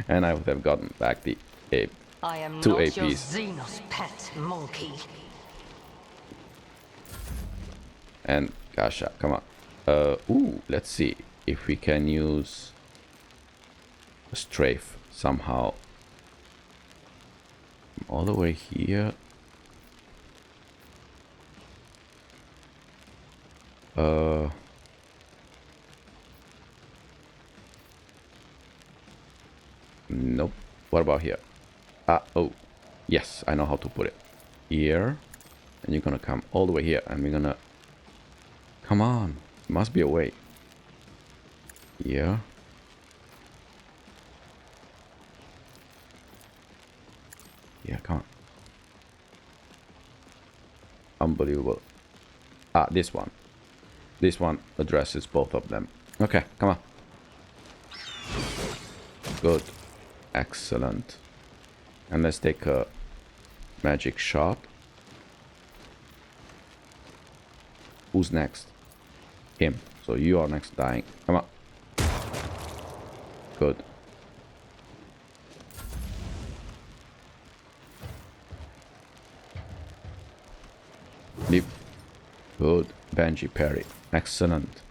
And I would have gotten back the AP, I am 2 not your APs. Xenos pet monkey. And Gasha, come on. Ooh, let's see if we can use a strafe somehow. All the way here. Nope. What about here? Oh. Yes, I know how to put it. Here. And you're gonna come all the way here. And we're gonna... Come on. There must be a way. Here. Yeah, come on. Unbelievable. This one. This one addresses both of them. Okay, come on. Good. Excellent. And let's take a magic shot. Who's next? Him. So you are next dying. Come on. Good. Leap. Good. Benji parry. Excellent.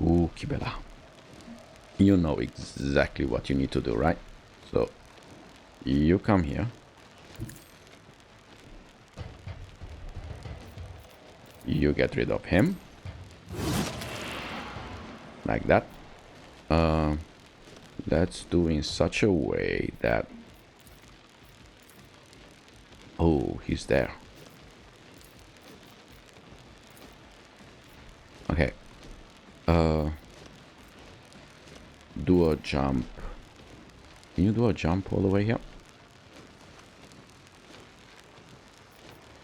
Ooh, Kibela. You know exactly what you need to do, right? So, you come here. You get rid of him. Like that. Let's do in such a way that... Oh, he's there. Okay. Do a jump. Can you do a jump all the way here?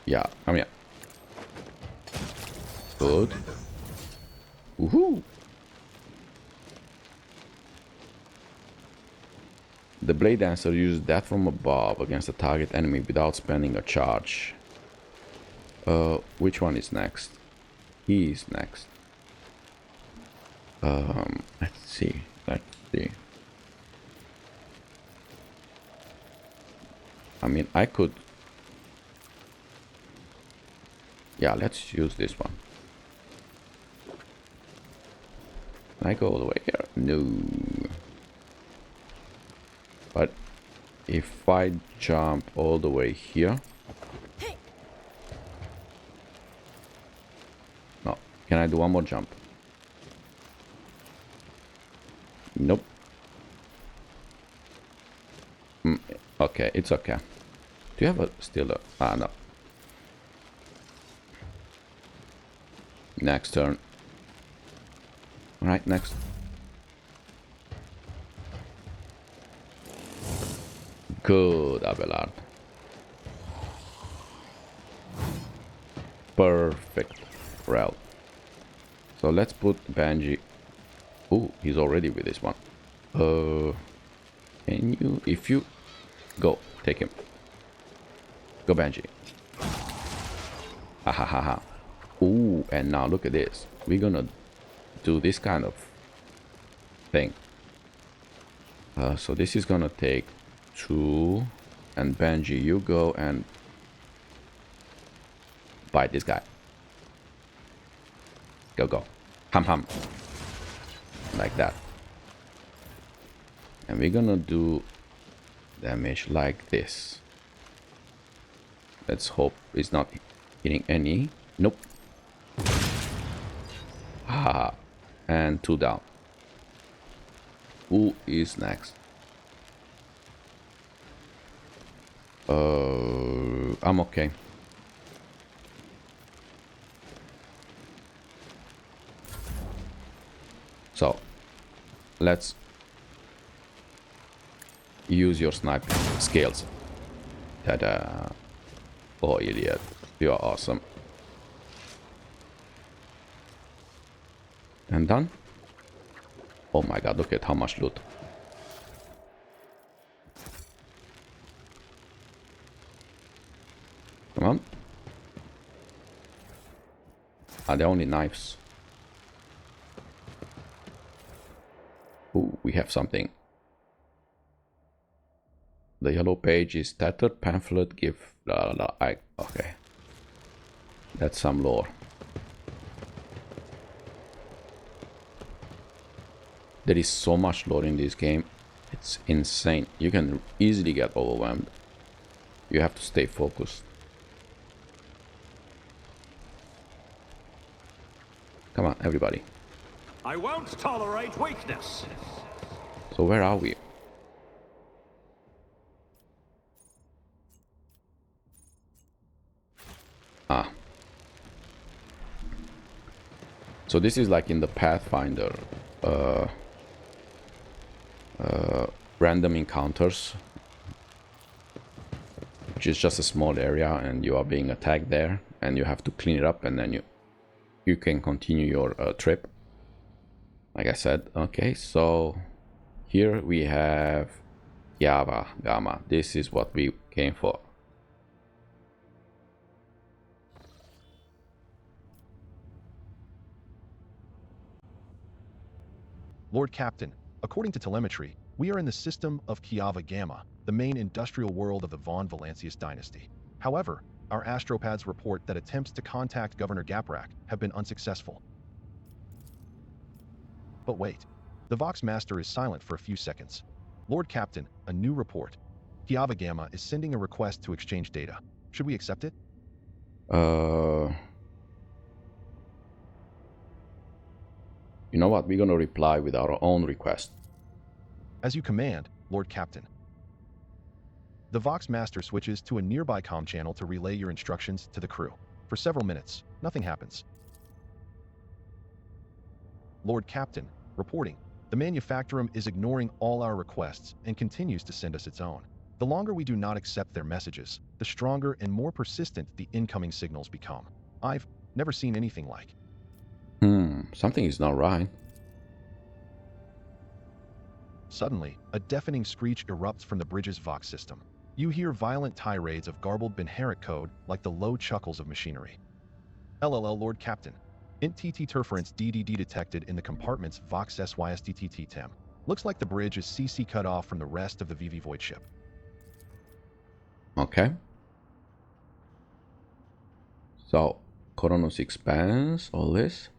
Yeah, come here. Good. Woohoo! The Blade Dancer uses that from above against a target enemy without spending a charge. Which one is next? He is next. Let's see. Let's see. I mean, I could... Yeah, let's use this one. Can I go all the way here? No. But if I jump all the way here... No. Can I do one more jump? Nope. Okay, it's okay. Do you have a still a... Ah, no. Next turn. Alright, next. Good, Abelard. Perfect. Rel. So let's put Benji... Oh, he's already with this one. Can you... If you... Go, take him. Go, Benji. Ha ha ha ha. Ooh, and now look at this. We're gonna do this kind of thing. So this is gonna take 2. And Benji, you go and bite this guy. Go, go. Hum, hum. Like that. And we're gonna do damage like this. Let's hope it's not hitting any. Nope. Ah, and 2 down. Who is next? I'm okay. So, let's use your sniping skills. Ta-da. Oh, idiot. You are awesome. And done? Oh my god, look at how much loot. Come on. Are they only knives? Ooh, we have something. The yellow page is tattered pamphlet, give blah, blah, blah. Okay. That's some lore. There is so much lore in this game. It's insane. You can easily get overwhelmed. You have to stay focused. Come on, everybody. I won't tolerate weakness. So where are we? Ah. So this is like in the Pathfinder. Random encounters. Which is just a small area and you are being attacked there. And you have to clean it up and then you can continue your trip. Like I said. Okay, so here we have Kyavagama. This is what we came for. Lord Captain, according to telemetry, we are in the system of Kyavagama, the main industrial world of the Von Valancius dynasty. However, our astropads report that attempts to contact Governor Gaprak have been unsuccessful. But wait, the Vox Master is silent for a few seconds. Lord Captain, a new report. Kyavagama is sending a request to exchange data. Should we accept it? You know what? We're gonna reply with our own request. As you command, Lord Captain. The Vox Master switches to a nearby comm channel to relay your instructions to the crew. For several minutes, nothing happens. Lord Captain, reporting. The Manufactorum is ignoring all our requests and continues to send us its own. The longer we do not accept their messages, the stronger and more persistent the incoming signals become. I've never seen anything like. Something is not right. Suddenly, a deafening screech erupts from the bridge's Vox system. You hear violent tirades of garbled Benheric code like the low chuckles of machinery. LLL Lord Captain. Int TT interference DDD detected in the compartment's Vox SYSTTT TEM. Looks like the bridge is CC cut off from the rest of the VV Void ship. Okay. So, Coronus expands all this.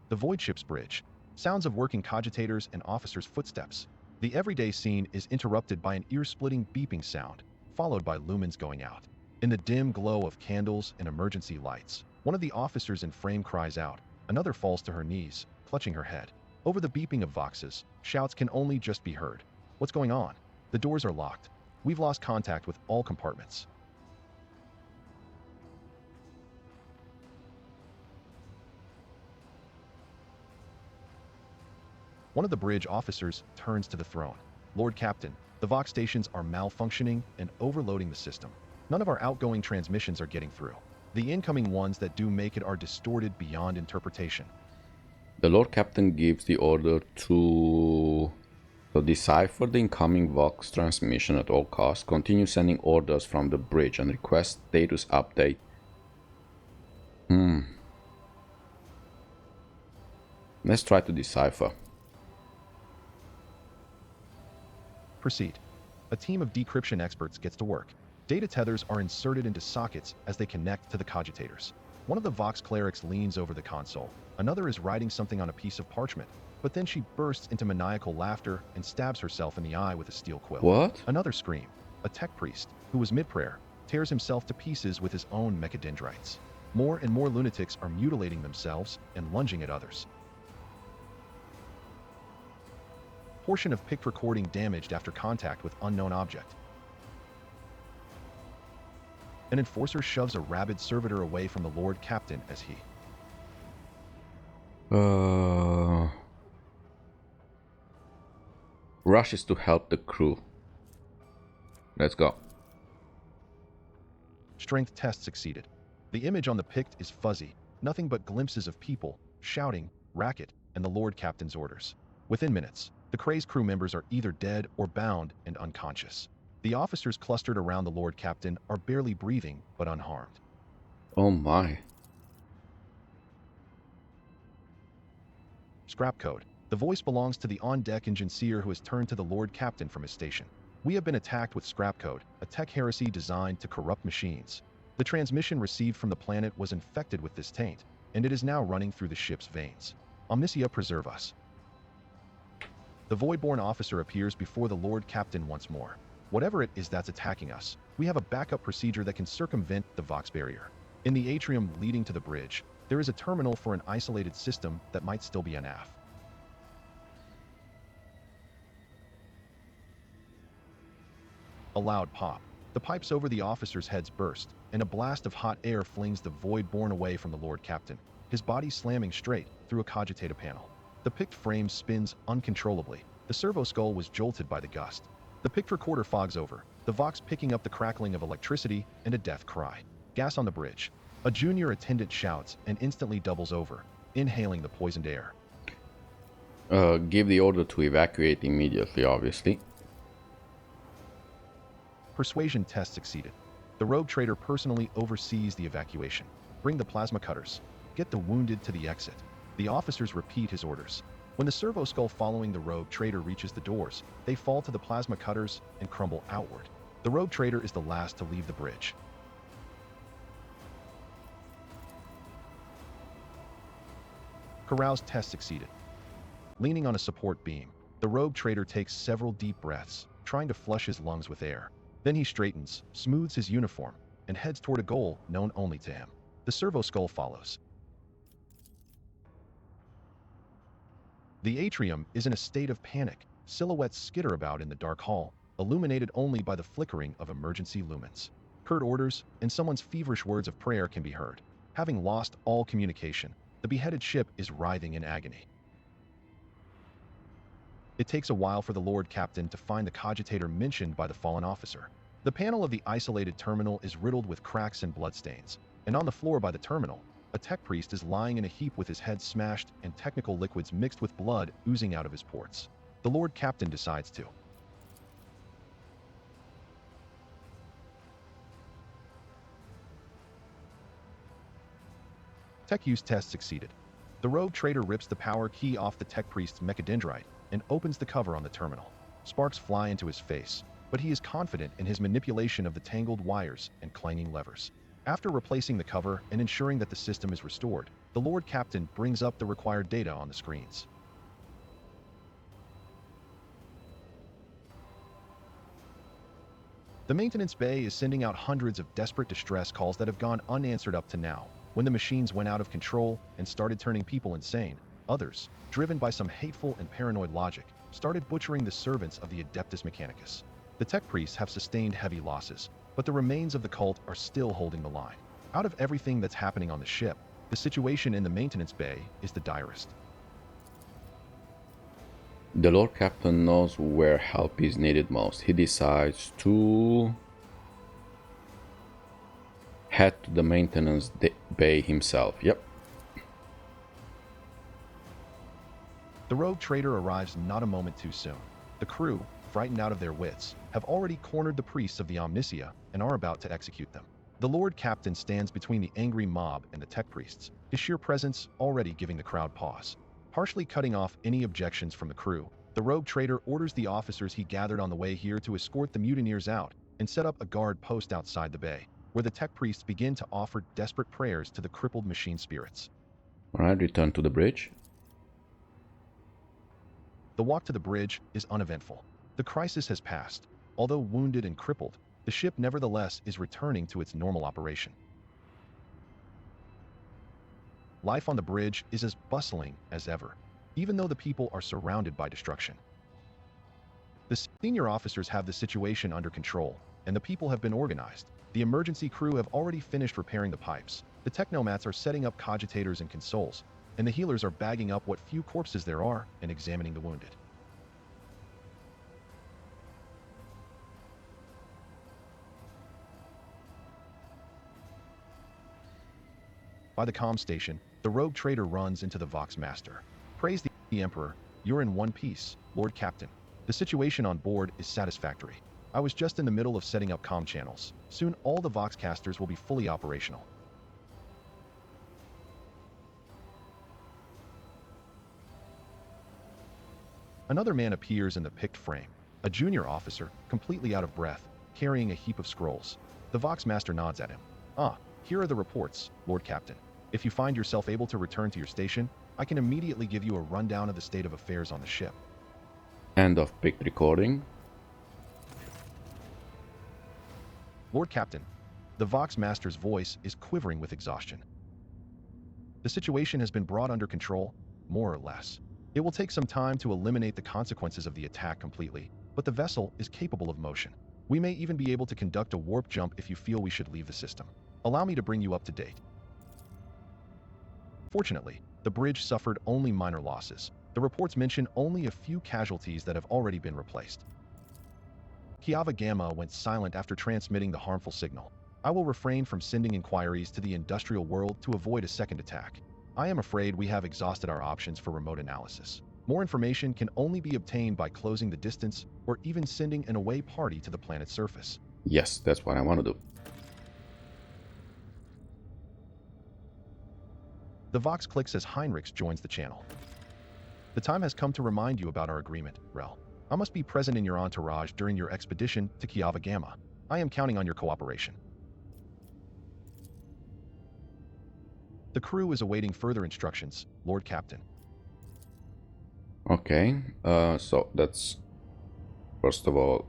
The Void ship's bridge. Sounds of working cogitators and officers' footsteps. The everyday scene is interrupted by an ear-splitting beeping sound, followed by lumens going out. In the dim glow of candles and emergency lights, one of the officers in frame cries out. Another falls to her knees, clutching her head. Over the beeping of Voxes, shouts can only just be heard. What's going on? The doors are locked. We've lost contact with all compartments. One of the bridge officers turns to the throne. Lord Captain, the Vox stations are malfunctioning and overloading the system. None of our outgoing transmissions are getting through. The incoming ones that do make it are distorted beyond interpretation. The Lord Captain gives the order to decipher the incoming Vox transmission at all costs, continue sending orders from the bridge and request status update. Let's try to decipher. Proceed. A team of decryption experts gets to work. Data tethers are inserted into sockets as they connect to the cogitators. One of the Vox clerics leans over the console. Another is writing something on a piece of parchment, but then she bursts into maniacal laughter and stabs herself in the eye with a steel quill. What? Another scream. A tech priest, who was mid-prayer, tears himself to pieces with his own mechadendrites. More and more lunatics are mutilating themselves and lunging at others. Portion of picked recording damaged after contact with unknown object. An enforcer shoves a rabid servitor away from the Lord Captain as he rushes to help the crew. Let's go. Strength test succeeded. The image on the pict is fuzzy, nothing but glimpses of people, shouting, racket, and the Lord Captain's orders. Within minutes, the crazed crew members are either dead or bound and unconscious. The officers clustered around the Lord Captain are barely breathing but unharmed. Oh my. Scrap code. The voice belongs to the on-deck engineer who has turned to the Lord Captain from his station. We have been attacked with scrap code, a tech heresy designed to corrupt machines. The transmission received from the planet was infected with this taint, and it is now running through the ship's veins. Omnicia preserve us. The Voidborn officer appears before the Lord Captain once more. Whatever it is that's attacking us, we have a backup procedure that can circumvent the Vox barrier. In the atrium leading to the bridge, there is a terminal for an isolated system that might still be NF. A loud pop. The pipes over the officers' heads burst, and a blast of hot air flings the Voidborn away from the Lord Captain, his body slamming straight through a cogitator panel. The picked frame spins uncontrollably. The servo skull was jolted by the gust. The picked recorder fogs over, the Vox picking up the crackling of electricity and a death cry. Gas on the bridge. A junior attendant shouts and instantly doubles over, inhaling the poisoned air. Give the order to evacuate immediately, obviously. Persuasion test succeeded. The rogue trader personally oversees the evacuation. Bring the plasma cutters. Get the wounded to the exit. The officers repeat his orders. When the servo skull following the rogue trader reaches the doors, they fall to the plasma cutters and crumble outward. The rogue trader is the last to leave the bridge. Carouse test succeeded. Leaning on a support beam, the rogue trader takes several deep breaths, trying to flush his lungs with air. Then he straightens, smooths his uniform, and heads toward a goal known only to him. The servo skull follows. The atrium is in a state of panic. Silhouettes skitter about in the dark hall, illuminated only by the flickering of emergency lumens. Curt orders and someone's feverish words of prayer can be heard. Having lost all communication, the beheaded ship is writhing in agony. It takes a while for the Lord Captain to find the cogitator mentioned by the fallen officer. The panel of the isolated terminal is riddled with cracks and bloodstains, and on the floor by the terminal, a tech priest is lying in a heap with his head smashed and technical liquids mixed with blood oozing out of his ports. The Lord Captain decides to Tech use test succeeded. The rogue trader rips the power key off the tech priest's mechadendrite and opens the cover on the terminal. Sparks fly into his face, but he is confident in his manipulation of the tangled wires and clanging levers. After replacing the cover and ensuring that the system is restored, the Lord Captain brings up the required data on the screens. The maintenance bay is sending out hundreds of desperate distress calls that have gone unanswered up to now. When the machines went out of control and started turning people insane, others, driven by some hateful and paranoid logic, started butchering the servants of the Adeptus Mechanicus. The tech priests have sustained heavy losses, but the remains of the cult are still holding the line. Out of everything that's happening on the ship, the situation in the maintenance bay is the direst. The Lord Captain knows where help is needed most. He decides to head to the maintenance bay himself. Yep. The rogue trader arrives not a moment too soon. The crew, frightened out of their wits, have already cornered the priests of the Omnicia and are about to execute them. The Lord Captain stands between the angry mob and the tech priests, his sheer presence already giving the crowd pause. Partially cutting off any objections from the crew, the rogue trader orders the officers he gathered on the way here to escort the mutineers out and set up a guard post outside the bay, where the tech priests begin to offer desperate prayers to the crippled machine spirits. Alright, return to the bridge. The walk to the bridge is uneventful. The crisis has passed. Although wounded and crippled, the ship nevertheless is returning to its normal operation. Life on the bridge is as bustling as ever, even though the people are surrounded by destruction. The senior officers have the situation under control, and the people have been organized. The emergency crew have already finished repairing the pipes. The technomats are setting up cogitators and consoles, and the healers are bagging up what few corpses there are and examining the wounded. By the comm station, the rogue trader runs into the Vox Master. Praise the Emperor, you're in one piece, Lord Captain. The situation on board is satisfactory. I was just in the middle of setting up comm channels. Soon all the Vox casters will be fully operational. Another man appears in the picked frame. a junior officer, completely out of breath, carrying a heap of scrolls. The Vox Master nods at him. Ah, here are the reports, Lord Captain. If you find yourself able to return to your station, I can immediately give you a rundown of the state of affairs on the ship. End of pic recording. Lord Captain, the Vox Master's voice is quivering with exhaustion. The situation has been brought under control, more or less. It will take some time to eliminate the consequences of the attack completely, but the vessel is capable of motion. We may even be able to conduct a warp jump if you feel we should leave the system. Allow me to bring you up to date. Fortunately, the bridge suffered only minor losses. The reports mention only a few casualties that have already been replaced. Kyavagama went silent after transmitting the harmful signal. I will refrain from sending inquiries to the industrial world to avoid a second attack. I am afraid we have exhausted our options for remote analysis. More information can only be obtained by closing the distance or even sending an away party to the planet's surface. Yes, that's what I want to do. The Vox clicks as Heinrichs joins the channel. The time has come to remind you about our agreement, Rel. I must be present in your entourage during your expedition to Kyavagama. I am counting on your cooperation. The crew is awaiting further instructions, Lord Captain. Okay, so that's... First of all,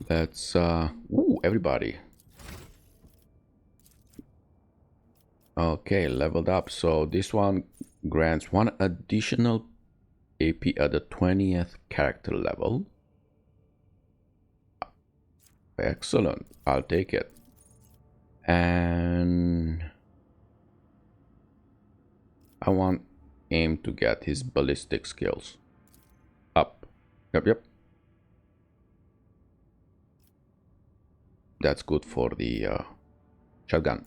let's... Ooh, everybody. Okay, leveled up. So this one grants 1 additional AP at the 20th character level. Excellent, I'll take it. And I want him to get his ballistic skills up. Yep. That's good for the shotgun.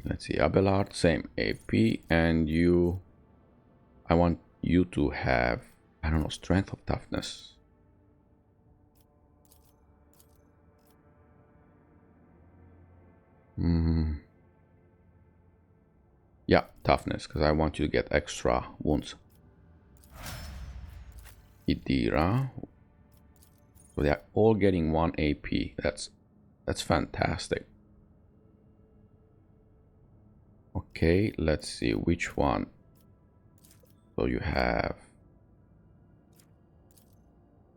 Let's see, Abelard, same AP, and you, I want you to have, I don't know, strength or toughness. Yeah, toughness, because I want you to get extra wounds. Idira. So they are all getting 1 AP. That's fantastic. Okay, let's see which one. So you have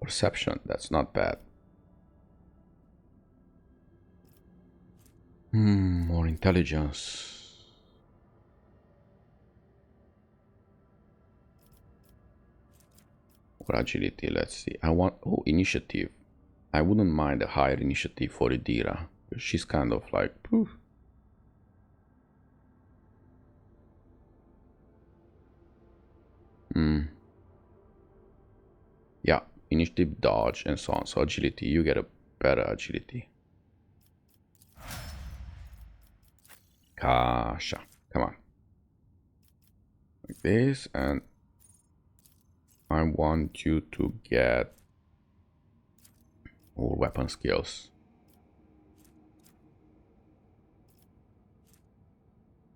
perception. That's not bad. More intelligence. Or agility, let's see. I want, oh, initiative. I wouldn't mind a higher initiative for Idira. She's kind of like, poof. Yeah, initiative, dodge, and so on. So agility, you get a better agility. Kasha, come on. Like this, and I want you to get all weapon skills.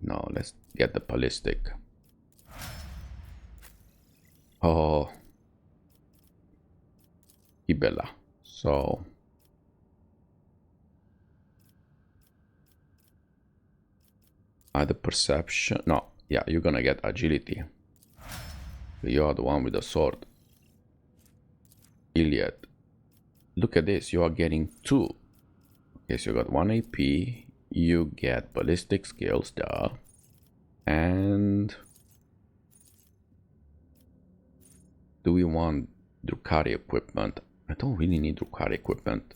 No, let's get the ballistic. Oh, Ibella. So either perception. No, yeah, you're gonna get agility. You are the one with the sword. Iliad. Look at this, you are getting 2. Okay, so you got 1 AP. You get ballistic skills there. And do we want Drukhari equipment? I don't really need Drukhari equipment.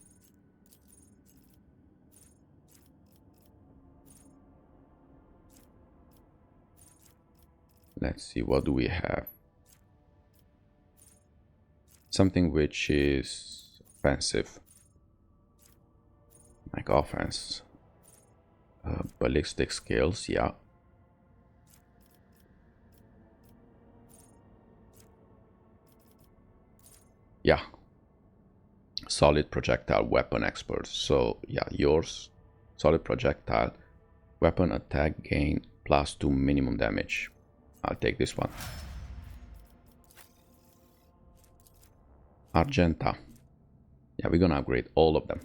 Let's see, what do we have? Something which is offensive. Like offense. Ballistic skills, yeah. Yeah. Solid projectile weapon expert. So yeah, yours. Solid projectile weapon attack gain +2 minimum damage. I'll take this one. Argenta. Yeah, we're gonna upgrade all of them.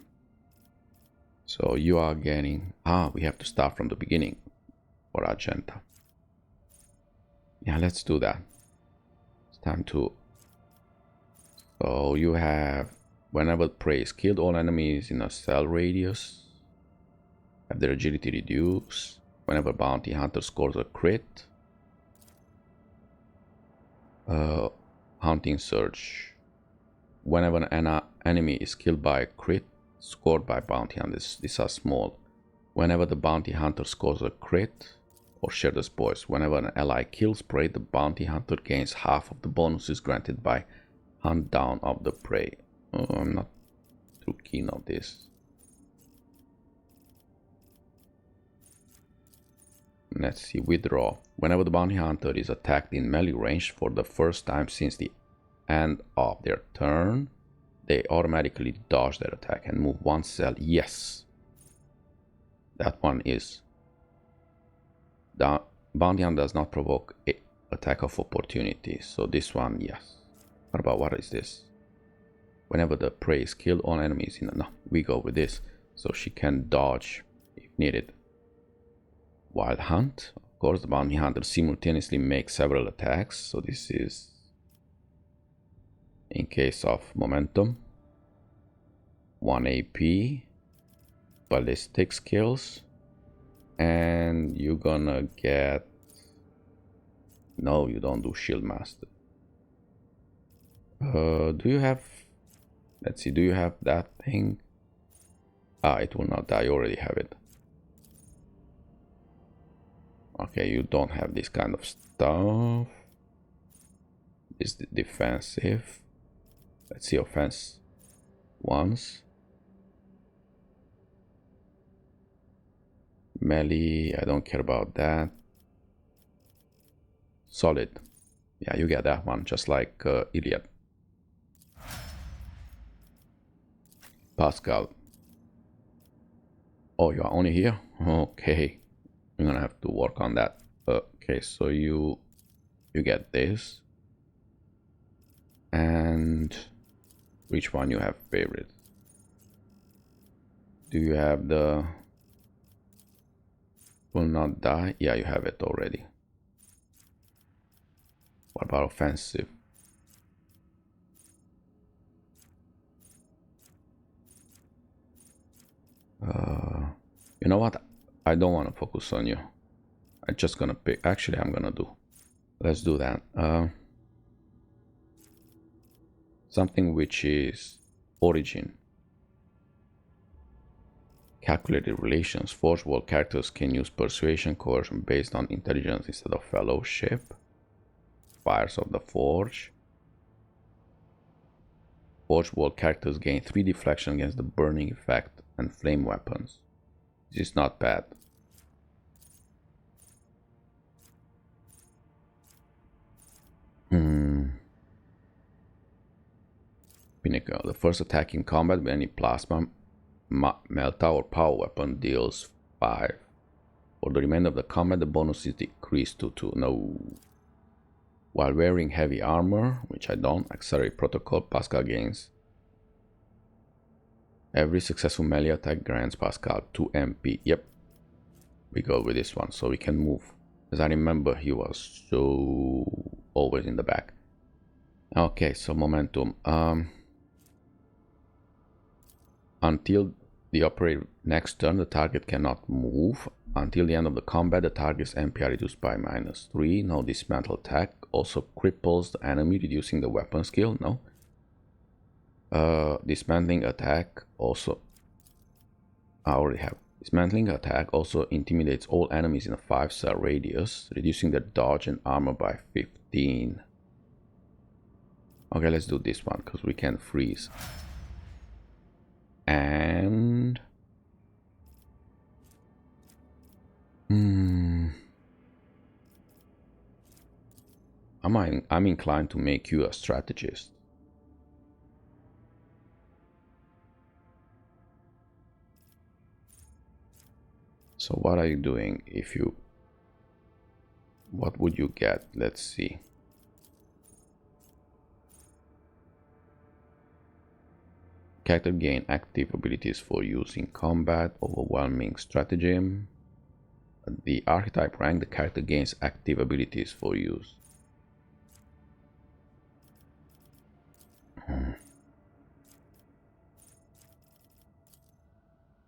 So you are getting... we have to start from the beginning for Argenta. Yeah, let's do that. It's time to... So you have... Whenever prey is killed, all enemies in a cell radius have their agility reduced. Whenever bounty hunter scores a crit. Hunting search. Whenever an enemy is killed by a crit scored by bounty hunters, these are small. Whenever the bounty hunter scores a crit or share the spoils, whenever an ally kills prey, the bounty hunter gains half of the bonuses granted by hunt down of the prey. I'm not too keen on this. Let's see, withdraw. Whenever the bounty hunter is attacked in melee range for the first time since the end of their turn, they automatically dodge their attack and move one cell. Yes. That one is. The bounty hunter does not provoke an attack of opportunity. So this one, yes. What is this? Whenever the prey is killed, all enemies in... No, we go with this. So she can dodge if needed. Wild Hunt. Of course, the bounty hunter simultaneously makes several attacks. So this is in case of momentum. 1 AP. Ballistic skills. And you're gonna get... No, you don't do Shield Master. Do you have... Let's see, do you have that thing? It will not die, you already have it. Okay, you don't have this kind of stuff. This is defensive. Let's see, offense once. Melee, I don't care about that. Solid. Yeah, you get that one, just like Iliad. Pascal. Oh, you are only here? Okay. I'm gonna have to work on that. Okay, so you get this. And which one you have favorite? Do you have the will not die? Yeah, you have it already. What about offensive? You know what? I don't want to focus on you. I'm just gonna pick. Actually, I'm gonna do. Let's do that. Something which is origin. Calculated relations. Forge world characters can use persuasion, coercion based on intelligence instead of fellowship. Fires of the Forge. Forge world characters gain 3 deflection against the burning effect and flame weapons. This is not bad. Pinnacle. The first attack in combat with any plasma, melta or power weapon deals 5. For the remainder of the combat, the bonus is decreased to 2. No. While wearing heavy armor, which I don't, accelerate protocol, Pascal gains. Every successful melee attack grants Pascal 2 MP. Yep. We go with this one, so we can move. As I remember, he was so always in the back. Okay, so momentum. Until the operator next turn, the target cannot move. Until the end of the combat, the target's MP are reduced by -3. No dismantle attack. Also cripples the enemy, reducing the weapon skill. No. Dismantling attack also. I already have. Dismantling attack also intimidates all enemies in a 5-cell radius, reducing their dodge and armor by 15. Okay, let's do this one because we can freeze. And I'm inclined to make you a strategist. So what are you doing if you... What would you get? Let's see. Character gain active abilities for use in combat. Overwhelming stratagem. At the archetype rank, the character gains active abilities for use.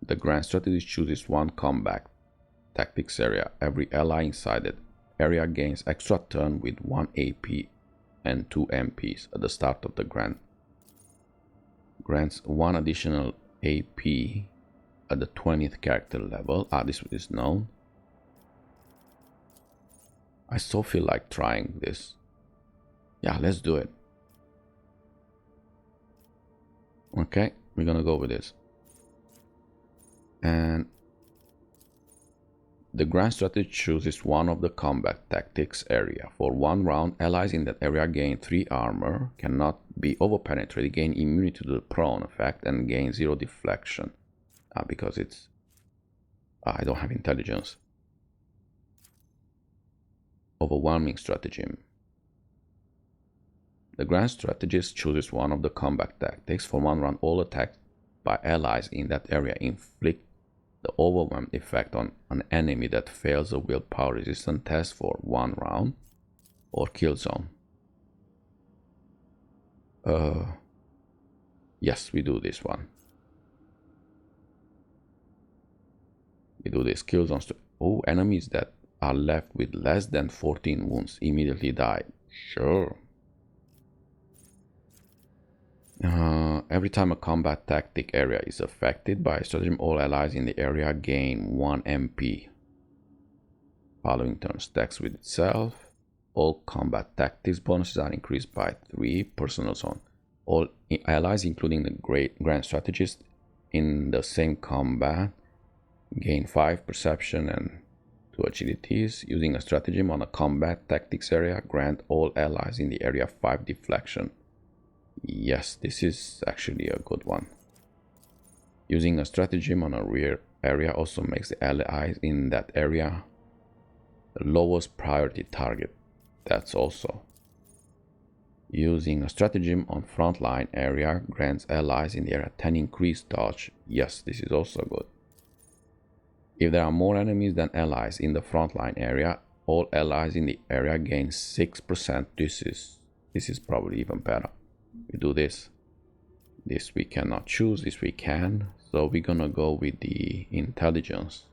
The Grand Strategist chooses one combat tactics area. Every ally inside that area gains extra turn with 1 AP and 2 MPs at the start of the grant. Grants 1 additional AP at the 20th character level. This is known. I so feel like trying this. Yeah, let's do it. Okay, we're gonna go with this. And the Grand Strategist chooses one of the combat tactics area. For 1 round, allies in that area gain 3 armor, cannot be overpenetrated, gain immunity to the prone effect, and gain 0 deflection. Because it's... I don't have intelligence. Overwhelming stratagem. The Grand Strategist chooses one of the combat tactics. For 1 round, all attacks by allies in that area inflict the overwhelmed effect on an enemy that fails a willpower resistance test for 1 round, or kill zone. Yes, we do this one. We do this kill zones. Oh, enemies that are left with less than 14 wounds immediately die. Sure. Every time a combat tactic area is affected by a stratagem, all allies in the area gain 1 MP. Following turn stacks with itself. All combat tactics bonuses are increased by 3. Personal zone. All allies, including the Grand Strategist in the same combat, gain 5 perception and 2 agilities. Using a stratagem on a combat tactics area, grant all allies in the area 5 deflection. Yes, this is actually a good one. Using a stratagem on a rear area also makes the allies in that area the lowest priority target. That's also. Using a stratagem on frontline area grants allies in the area 10 increased dodge. Yes, this is also good. If there are more enemies than allies in the frontline area, all allies in the area gain 6%. This is probably even better. We do this. This we cannot choose, this we can. So we're gonna go with the intelligence.